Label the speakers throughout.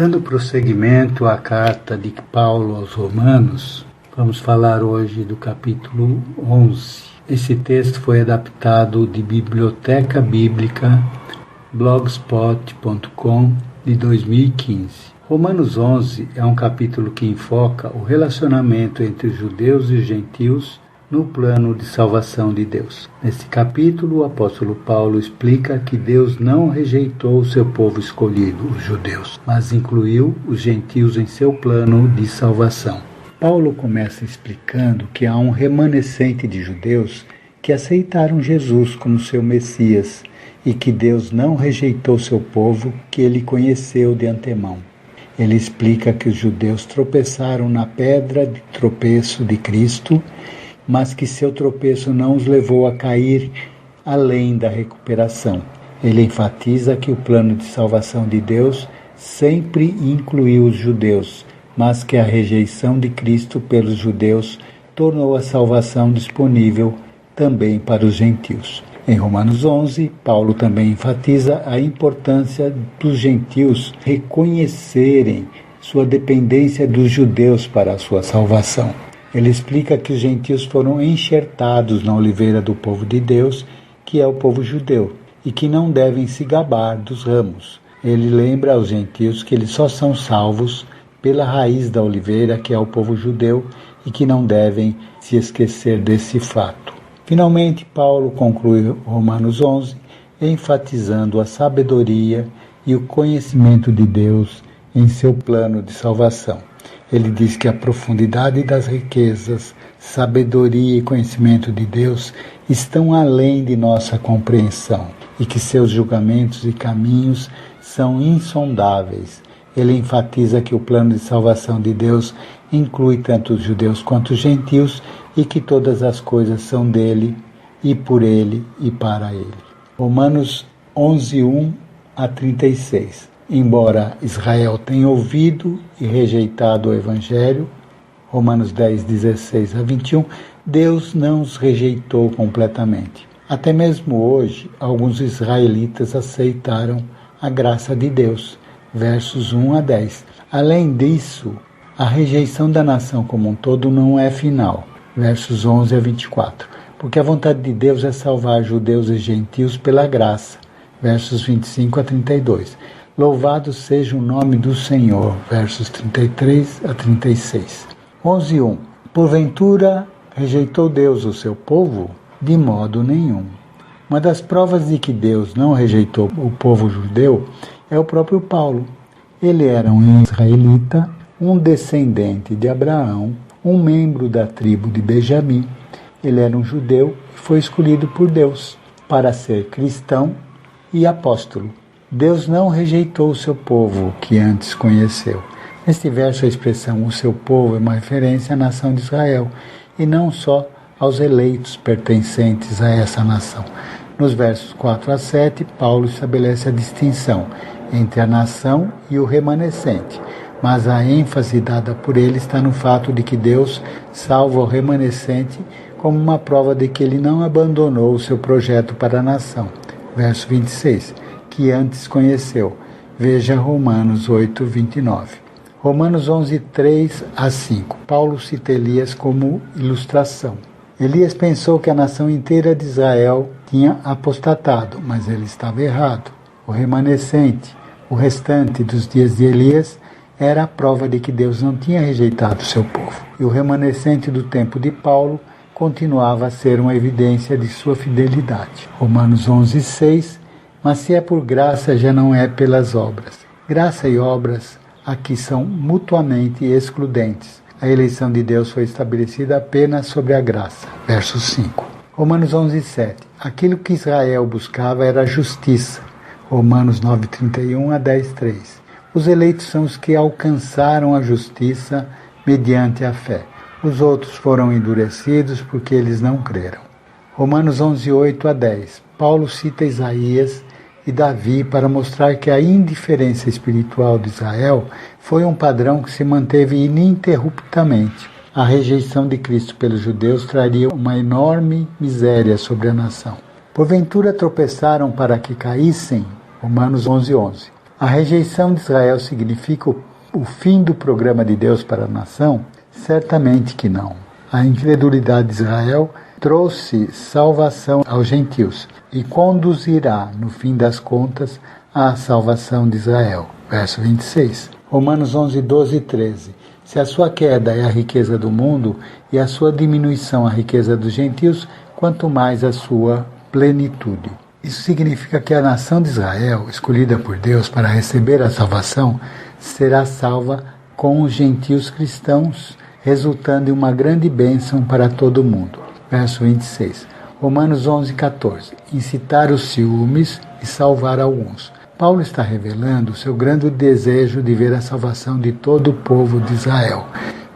Speaker 1: Dando prosseguimento à carta de Paulo aos Romanos, vamos falar hoje do capítulo 11. Esse texto foi adaptado de Biblioteca Bíblica, blogspot.com, de 2015. Romanos 11 é um capítulo que enfoca o relacionamento entre os judeus e os gentios no plano de salvação de Deus. Nesse capítulo, o apóstolo Paulo explica que Deus não rejeitou o seu povo escolhido, os judeus, mas incluiu os gentios em seu plano de salvação. Paulo começa explicando que há um remanescente de judeus que aceitaram Jesus como seu Messias e que Deus não rejeitou seu povo que ele conheceu de antemão. Ele explica que os judeus tropeçaram na pedra de tropeço de Cristo, mas que seu tropeço não os levou a cair além da recuperação. Ele enfatiza que o plano de salvação de Deus sempre incluiu os judeus, mas que a rejeição de Cristo pelos judeus tornou a salvação disponível também para os gentios. Em Romanos 11, Paulo também enfatiza a importância dos gentios reconhecerem sua dependência dos judeus para a sua salvação. Ele explica que os gentios foram enxertados na oliveira do povo de Deus, que é o povo judeu, e que não devem se gabar dos ramos. Ele lembra aos gentios que eles só são salvos pela raiz da oliveira, que é o povo judeu, e que não devem se esquecer desse fato. Finalmente, Paulo conclui Romanos 11, enfatizando a sabedoria e o conhecimento de Deus em seu plano de salvação. Ele diz que a profundidade das riquezas, sabedoria e conhecimento de Deus estão além de nossa compreensão e que seus julgamentos e caminhos são insondáveis. Ele enfatiza que o plano de salvação de Deus inclui tanto os judeus quanto os gentios e que todas as coisas são dele e por ele e para ele. Romanos 11, 1 a 36. Embora Israel tenha ouvido e rejeitado o Evangelho, Romanos 10, 16 a 21, Deus não os rejeitou completamente. Até mesmo hoje, alguns israelitas aceitaram a graça de Deus, versos 1 a 10. Além disso, a rejeição da nação como um todo não é final, versos 11 a 24, porque a vontade de Deus é salvar judeus e gentios pela graça, versos 25 a 32. Louvado seja o nome do Senhor, versos 33 a 36. 11:1. Porventura rejeitou Deus o seu povo? De modo nenhum. Uma das provas de que Deus não rejeitou o povo judeu é o próprio Paulo. Ele era um israelita, um descendente de Abraão, um membro da tribo de Benjamim. Ele era um judeu e foi escolhido por Deus para ser cristão e apóstolo. Deus não rejeitou o seu povo que antes conheceu. Neste verso, a expressão "o seu povo" é uma referência à nação de Israel, e não só aos eleitos pertencentes a essa nação. Nos versos 4 a 7, Paulo estabelece a distinção entre a nação e o remanescente, mas a ênfase dada por ele está no fato de que Deus salva o remanescente como uma prova de que ele não abandonou o seu projeto para a nação. Verso 26. Que antes conheceu. Veja Romanos 8, 29. Romanos 11, 3 a 5. Paulo cita Elias como ilustração. Elias pensou que a nação inteira de Israel tinha apostatado, mas ele estava errado. O remanescente, o restante dos dias de Elias, era a prova de que Deus não tinha rejeitado o seu povo. E o remanescente do tempo de Paulo continuava a ser uma evidência de sua fidelidade. Romanos 11, 6. Mas se é por graça, já não é pelas obras. Graça e obras aqui são mutuamente excludentes. A eleição de Deus foi estabelecida apenas sobre a graça. Verso 5. Romanos 11, 7. Aquilo que Israel buscava era a justiça. Romanos 9, 31 a 10, 3. Os eleitos são os que alcançaram a justiça mediante a fé. Os outros foram endurecidos porque eles não creram. Romanos 11, 8 a 10. Paulo cita Isaías e Davi para mostrar que a indiferença espiritual de Israel foi um padrão que se manteve ininterruptamente. A rejeição de Cristo pelos judeus traria uma enorme miséria sobre a nação. Porventura tropeçaram para que caíssem? Romanos 11, 11. A rejeição de Israel significa o fim do programa de Deus para a nação? Certamente que não. A incredulidade de Israel trouxe salvação aos gentios e conduzirá, no fim das contas, à salvação de Israel. Verso 26. Romanos 11, 12 e 13. Se a sua queda é a riqueza do mundo e a sua diminuição a riqueza dos gentios, quanto mais a sua plenitude. Isso significa que a nação de Israel, escolhida por Deus para receber a salvação, será salva com os gentios cristãos, resultando em uma grande bênção para todo mundo. Verso 26. Romanos 11, 14. Incitar os ciúmes e salvar alguns. Paulo está revelando o seu grande desejo de ver a salvação de todo o povo de Israel.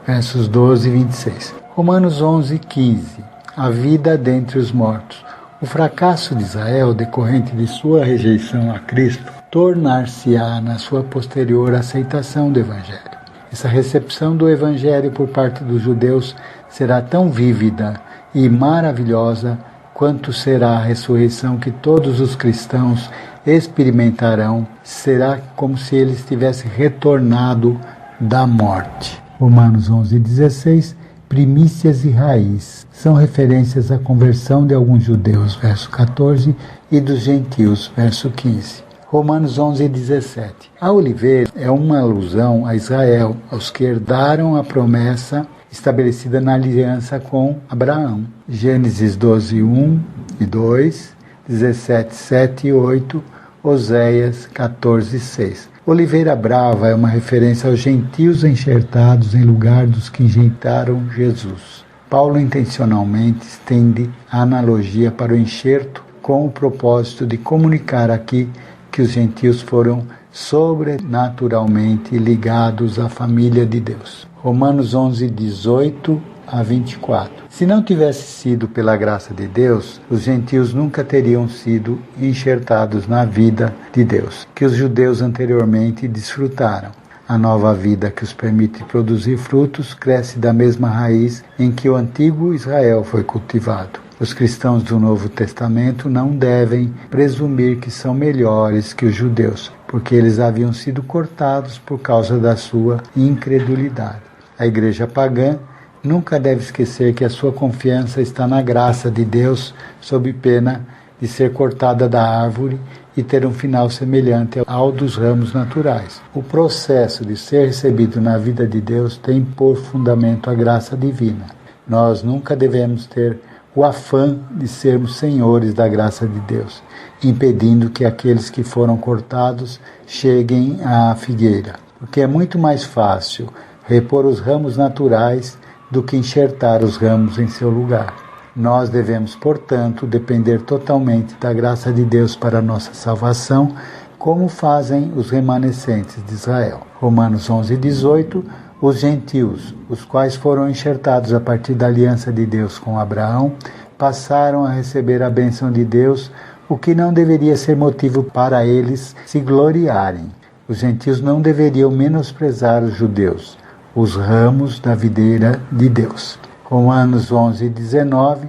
Speaker 1: Versos 12 e 26. Romanos 11, 15. A vida dentre os mortos. O fracasso de Israel, decorrente de sua rejeição a Cristo, tornar-se-á na sua posterior aceitação do Evangelho. Essa recepção do Evangelho por parte dos judeus será tão vívida e maravilhosa quanto será a ressurreição que todos os cristãos experimentarão. Será como se eles tivessem retornado da morte. Romanos 11, 16. Primícias e raiz são referências à conversão de alguns judeus, verso 14, e dos gentios, verso 15. Romanos 11, 17. A oliveira é uma alusão a Israel, aos que herdaram a promessa estabelecida na aliança com Abraão. Gênesis 12, 1 e 2, 17, 7 e 8, Oséias 14, 6. Oliveira brava é uma referência aos gentios enxertados em lugar dos que enjeitaram Jesus. Paulo intencionalmente estende a analogia para o enxerto com o propósito de comunicar aqui que os gentios foram sobrenaturalmente ligados à família de Deus. Romanos 11, 18 a 24. Se não tivesse sido pela graça de Deus, os gentios nunca teriam sido enxertados na vida de Deus, que os judeus anteriormente desfrutaram. A nova vida que os permite produzir frutos cresce da mesma raiz em que o antigo Israel foi cultivado. Os cristãos do Novo Testamento não devem presumir que são melhores que os judeus, porque eles haviam sido cortados por causa da sua incredulidade. A igreja pagã nunca deve esquecer que a sua confiança está na graça de Deus, sob pena de ser cortada da árvore e ter um final semelhante ao dos ramos naturais. O processo de ser recebido na vida de Deus tem por fundamento a graça divina. Nós nunca devemos ter o afã de sermos senhores da graça de Deus, impedindo que aqueles que foram cortados cheguem à figueira, porque é muito mais fácil repor os ramos naturais do que enxertar os ramos em seu lugar. Nós devemos, portanto, depender totalmente da graça de Deus para a nossa salvação, como fazem os remanescentes de Israel. Romanos 11, 18. Os gentios, os quais foram enxertados a partir da aliança de Deus com Abraão, passaram a receber a bênção de Deus, o que não deveria ser motivo para eles se gloriarem. Os gentios não deveriam menosprezar os judeus, os ramos da videira de Deus. Romanos 11, 19.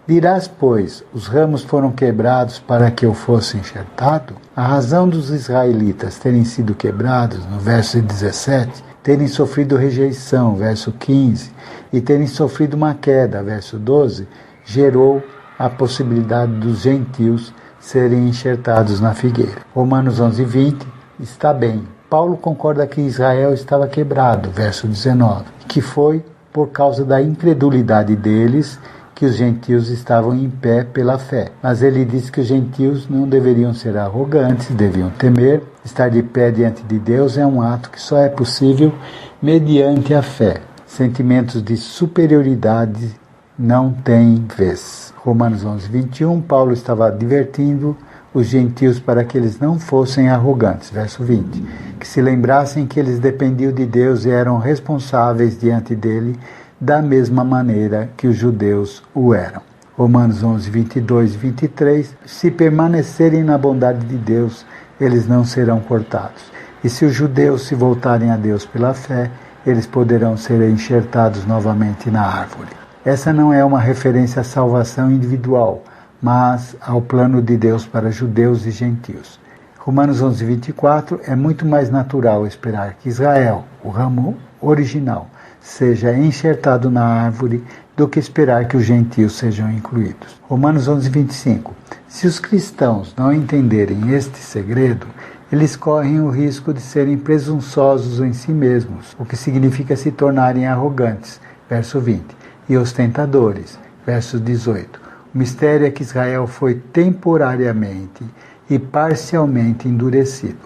Speaker 1: Dirás, pois, os ramos foram quebrados para que eu fosse enxertado? A razão dos israelitas terem sido quebrados, no verso 17, terem sofrido rejeição, verso 15, e terem sofrido uma queda, verso 12, gerou a possibilidade dos gentios serem enxertados na figueira. Romanos 11, 20, está bem. Paulo concorda que Israel estava quebrado, verso 19, que foi por causa da incredulidade deles que os gentios estavam em pé pela fé. Mas ele diz que os gentios não deveriam ser arrogantes, deviam temer. Estar de pé diante de Deus é um ato que só é possível mediante a fé. Sentimentos de superioridade não têm vez. Romanos 11, 21, Paulo estava advertindo os gentios para que eles não fossem arrogantes, verso 20, que se lembrassem que eles dependiam de Deus e eram responsáveis diante dele da mesma maneira que os judeus o eram. Romanos 11, 22 e 23, se permanecerem na bondade de Deus, eles não serão cortados. E se os judeus se voltarem a Deus pela fé, eles poderão ser enxertados novamente na árvore. Essa não é uma referência à salvação individual, mas ao plano de Deus para judeus e gentios. Romanos 11:24 é muito mais natural esperar que Israel, o ramo original, seja enxertado na árvore do que esperar que os gentios sejam incluídos. Romanos 11:25. Se os cristãos não entenderem este segredo, eles correm o risco de serem presunçosos em si mesmos, o que significa se tornarem arrogantes, verso 20, e ostentadores, verso 18. O mistério é que Israel foi temporariamente e parcialmente endurecido,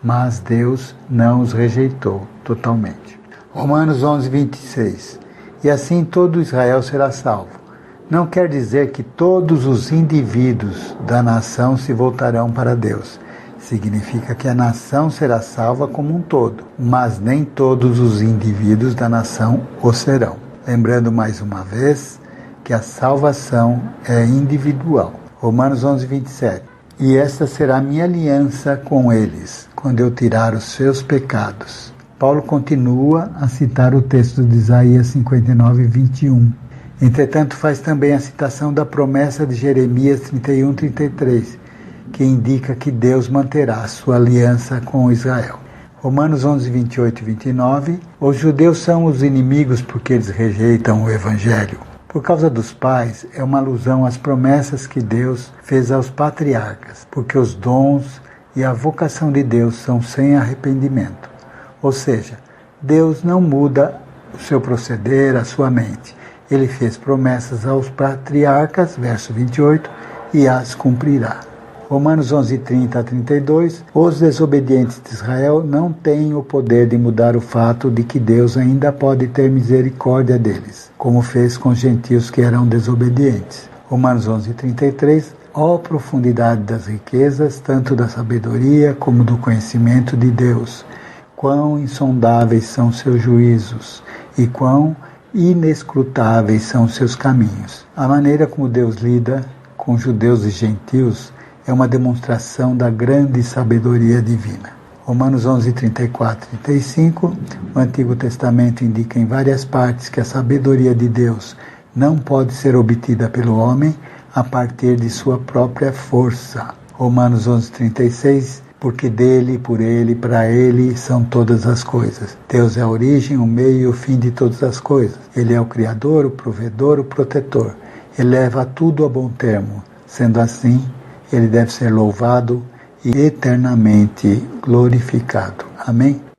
Speaker 1: mas Deus não os rejeitou totalmente. Romanos 11:26. E assim todo Israel será salvo. Não quer dizer que todos os indivíduos da nação se voltarão para Deus. Significa que a nação será salva como um todo, mas nem todos os indivíduos da nação o serão. Lembrando mais uma vez que a salvação é individual. Romanos 11:27. E esta será a minha aliança com eles, quando eu tirar os seus pecados. Paulo continua a citar o texto de Isaías 59:21. Entretanto, faz também a citação da promessa de Jeremias 31:33, que indica que Deus manterá a sua aliança com Israel. Romanos 11:28 e 29. Os judeus são os inimigos porque eles rejeitam o Evangelho. Por causa dos pais, é uma alusão às promessas que Deus fez aos patriarcas, porque os dons e a vocação de Deus são sem arrependimento. Ou seja, Deus não muda o seu proceder, a sua mente. Ele fez promessas aos patriarcas, verso 28, e as cumprirá. Romanos 11:30 a 32, os desobedientes de Israel não têm o poder de mudar o fato de que Deus ainda pode ter misericórdia deles, como fez com os gentios que eram desobedientes. Romanos 11:33, ó profundidade das riquezas, tanto da sabedoria como do conhecimento de Deus, quão insondáveis são seus juízos e quão inescrutáveis são seus caminhos. A maneira como Deus lida com judeus e gentios é uma demonstração da grande sabedoria divina. Romanos 11:34 e 35, o Antigo Testamento indica em várias partes que a sabedoria de Deus não pode ser obtida pelo homem a partir de sua própria força. Romanos 11:36, porque dele, por ele, para ele são todas as coisas. Deus é a origem, o meio e o fim de todas as coisas. Ele é o Criador, o provedor, o protetor. Ele leva tudo a bom termo. Sendo assim, ele deve ser louvado e eternamente glorificado. Amém?